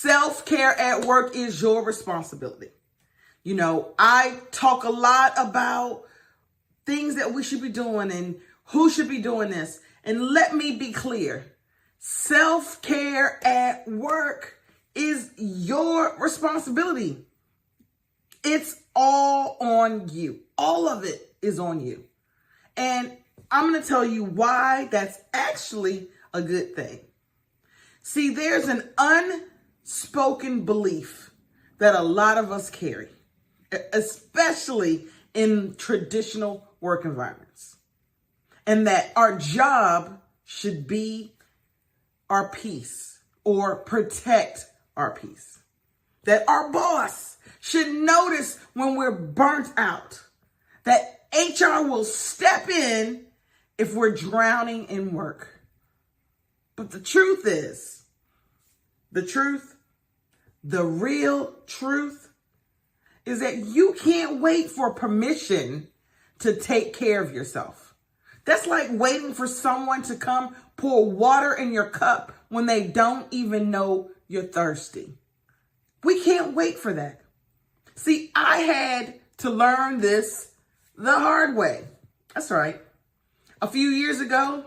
self-care at work is your responsibility. You know, I talk a lot about things that we should be doing and who should be doing this. And let me be clear. Self-care at work is your responsibility. It's all on you. All of it is on you. And I'm going to tell you why that's actually a good thing. See, there's an unspoken belief that a lot of us carry, especially in traditional work environments, and that our job should be our peace or protect our peace. That our boss should notice when we're burnt out. That HR will step in if we're drowning in work. But the truth is, the real truth is that you can't wait for permission to take care of yourself. That's like waiting for someone to come pour water in your cup when they don't even know you're thirsty. We can't wait for that. See, I had to learn this the hard way. That's right. A few years ago,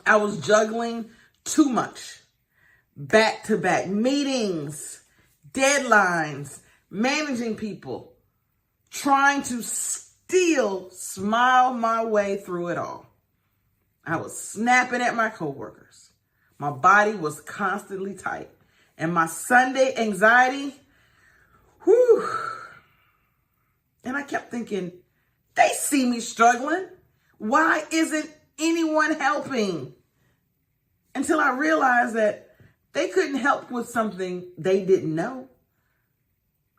I was juggling too much. Back-to-back meetings, deadlines, managing people, trying to still smile my way through it all. I was snapping at my coworkers. My body was constantly tight. And my Sunday anxiety, whew. And I kept thinking, they see me struggling. Why isn't anyone helping? Until I realized that they couldn't help with something they didn't know.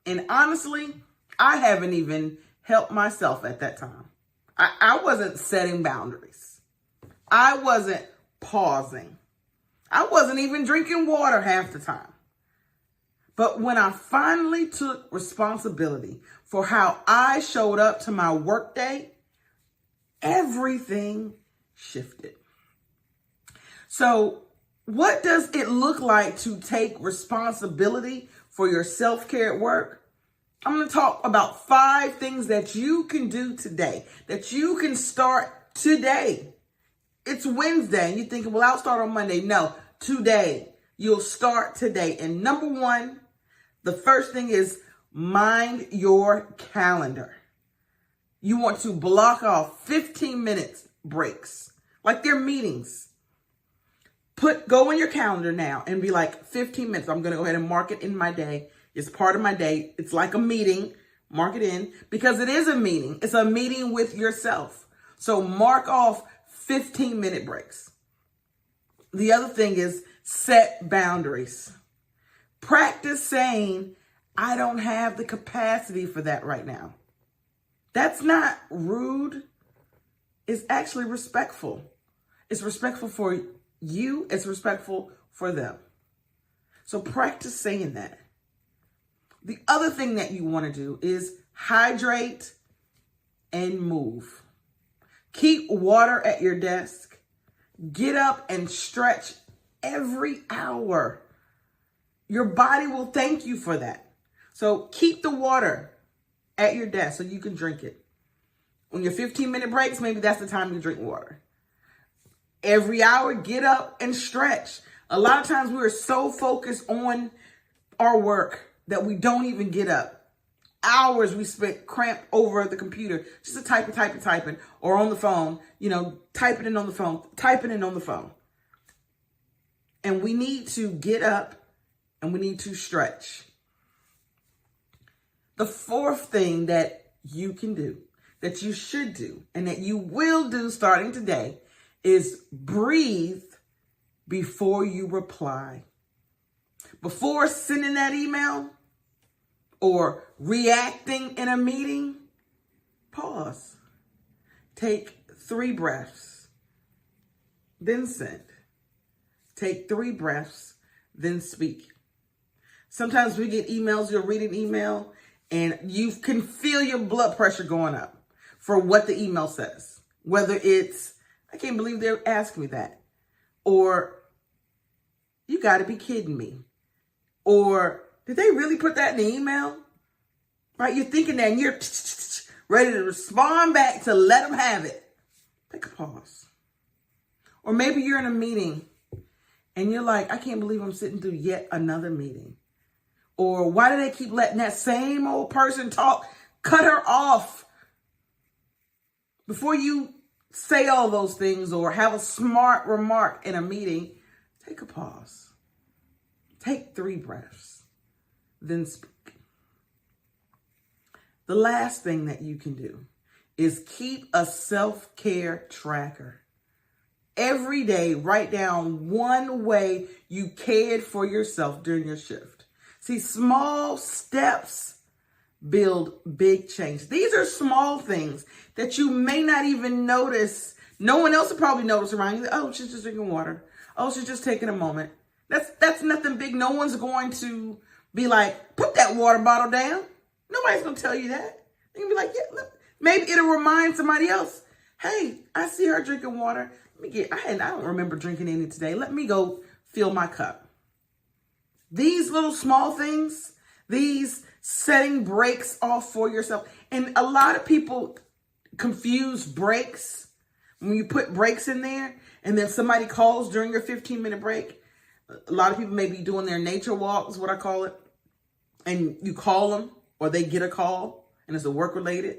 And honestly, I haven't even helped myself at that time. I wasn't setting boundaries. I wasn't pausing. I wasn't even drinking water half the time. But when I finally took responsibility for how I showed up to my workday, everything shifted. So what does it look like to take responsibility for your self-care at work? I'm going to talk about 5 things that you can do today, that you can start today. It's Wednesday and you're thinking, well, I'll start on Monday. No, today. You'll start today. And number 1, the first thing is mind your calendar. You want to block off 15 minutes breaks, like they're meetings. Go in your calendar now and be like 15 minutes. I'm going to go ahead and mark it in my day. It's part of my day. It's like a meeting. Mark it in because it is a meeting. It's a meeting with yourself. So mark off 15-minute breaks. The other thing is set boundaries. Practice saying, I don't have the capacity for that right now. That's not rude. It's actually respectful. It's respectful for you. It's respectful for them. So practice saying that. The other thing that you want to do is hydrate and move. Keep water at your desk. Get up and stretch every hour. Your body will thank you for that. So keep the water at your desk so you can drink it. On your 15-minute breaks, maybe that's the time to drink water. Every hour, get up and stretch. A lot of times we are so focused on our work that we don't even get up. Hours we spent cramped over the computer, just to typing, or on the phone, typing in on the phone. And we need to get up and we need to stretch. The 4th thing that you can do, that you should do, and that you will do starting today is breathe before you reply. Before sending that email or reacting in a meeting, pause. Take 3 breaths, then send. Take 3 breaths, then speak. Sometimes we get emails, you'll read an email, and you can feel your blood pressure going up for what the email says. Whether it's, I can't believe they're asking me that, or you got to be kidding me. Or did they really put that in the email? Right? You're thinking that and you're ready to respond back to let them have it. Take a pause. Or maybe you're in a meeting and you're like, I can't believe I'm sitting through yet another meeting. Or why do they keep letting that same old person talk? Cut her off. Before you say all those things or have a smart remark in a meeting, take a pause. Take 3 breaths, then speak. The last thing that you can do is keep a self-care tracker. Every day, write down one way you cared for yourself during your shift. See, small steps build big change. These are small things that you may not even notice. No one else will probably notice around you. Oh, she's just drinking water. Oh, she's just taking a moment. That's nothing big. No one's going to be like, put that water bottle down. Nobody's going to tell you that. They're going to be like, yeah, look. Maybe it'll remind somebody else. Hey, I see her drinking water. I don't remember drinking any today. Let me go fill my cup. These little small things, these setting breaks off for yourself. And a lot of people confuse breaks. When you put breaks in there and then somebody calls during your 15-minute break, a lot of people may be doing their nature walk, is what I call it. And you call them or they get a call and it's a work related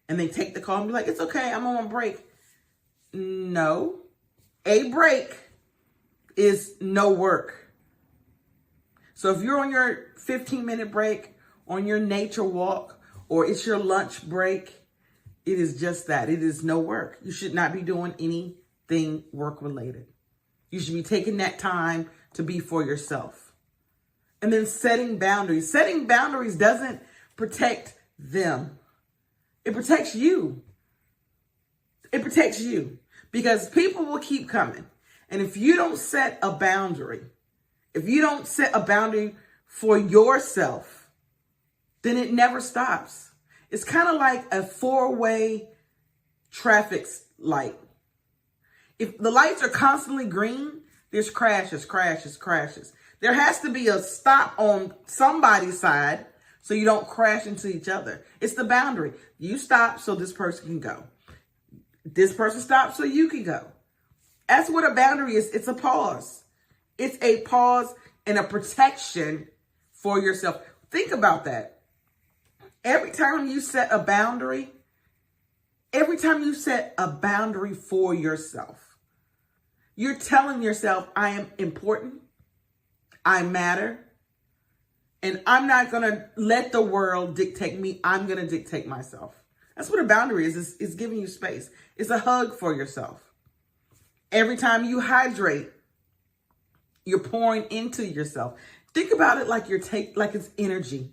and they take the call and be like, it's okay, I'm on break. No, a break is no work. So if you're on your 15-minute break, on your nature walk, or it's your lunch break, it is just that. It is no work. You should not be doing anything work related. You should be taking that time to be for yourself. And then setting boundaries. Setting boundaries doesn't protect them. It protects you. It protects you because people will keep coming. And if you don't set a boundary, if you don't set a boundary for yourself, then it never stops. It's kind of like a 4-way traffic light. If the lights are constantly green, there's crashes. There has to be a stop on somebody's side so you don't crash into each other. It's the boundary. You stop so this person can go. This person stops so you can go. That's what a boundary is. It's a pause. It's a pause and a protection for yourself. Think about that. Every time you set a boundary for yourself, you're telling yourself, I am important, I matter, and I'm not going to let the world dictate me. I'm going to dictate myself. That's what a boundary is. It's giving you space. It's a hug for yourself. Every time you hydrate, you're pouring into yourself. Think about it like like it's energy.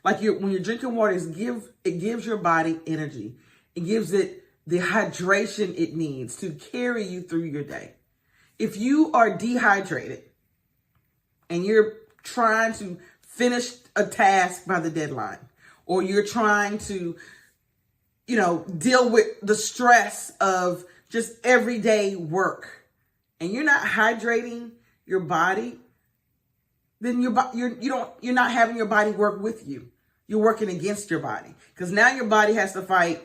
Like when you're drinking water, it gives your body energy. It gives it the hydration it needs to carry you through your day. If you are dehydrated and you're trying to finish a task by the deadline, or you're trying to, deal with the stress of just everyday work, and you're not hydrating your body, then you're not having your body work with you. You're working against your body because now your body has to fight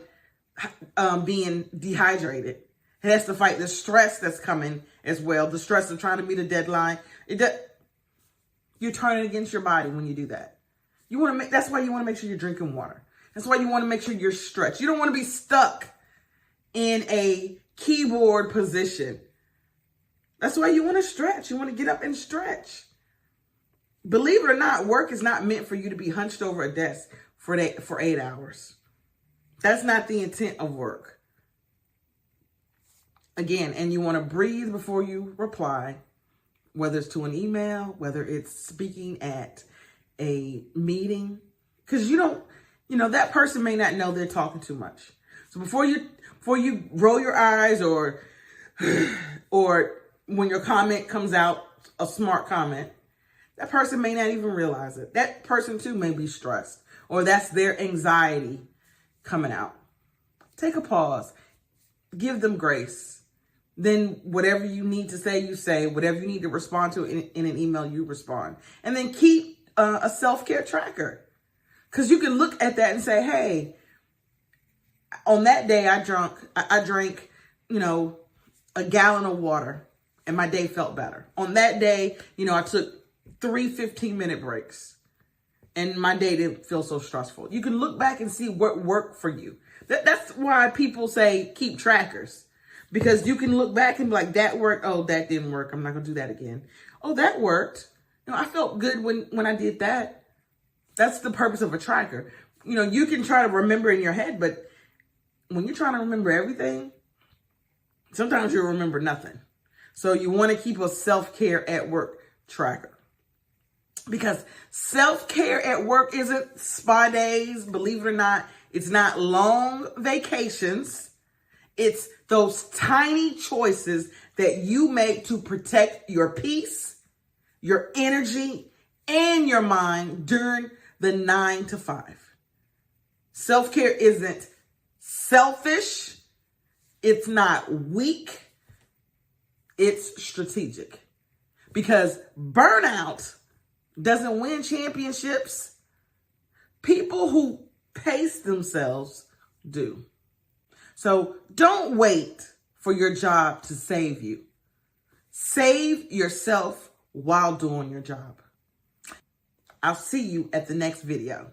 being dehydrated. It has to fight the stress that's coming as well. The stress of trying to meet a deadline. You're turning against your body when you do that. That's why you want to make sure you're drinking water. That's why you want to make sure you're stretched. You don't want to be stuck in a keyboard position. That's why you want to stretch. You want to get up and stretch. Believe it or not, work is not meant for you to be hunched over a desk for 8 hours. That's not the intent of work. Again, and you want to breathe before you reply, whether it's to an email, whether it's speaking at a meeting, because that person may not know they're talking too much. So before you roll your eyes or when your comment comes out, a smart comment, that person may not even realize it. That person too may be stressed, or that's their anxiety coming out. Take a pause. Give them grace. Then whatever you need to say, you say. Whatever you need to respond to in an email, you respond. And then keep a self-care tracker. Because you can look at that and say, hey, on that day I drank, a gallon of water and my day felt better. On that day, I took 3 15-minute breaks and my day didn't feel so stressful. You can look back and see what worked for you. That's why people say keep trackers, because you can look back and be like, that worked. Oh, that didn't work. I'm not going to do that again. Oh, that worked. I felt good when I did that. That's the purpose of a tracker. You can try to remember in your head, but when you're trying to remember everything, sometimes you'll remember nothing. So you want to keep a self-care at work tracker. Because self-care at work isn't spa days, believe it or not. It's not long vacations. It's those tiny choices that you make to protect your peace, your energy, and your mind during the 9 to 5. Self-care isn't selfish. It's not weak. It's strategic. Because burnout doesn't win championships. People who pace themselves do. So don't wait for your job to save you. Save yourself while doing your job. I'll see you at the next video.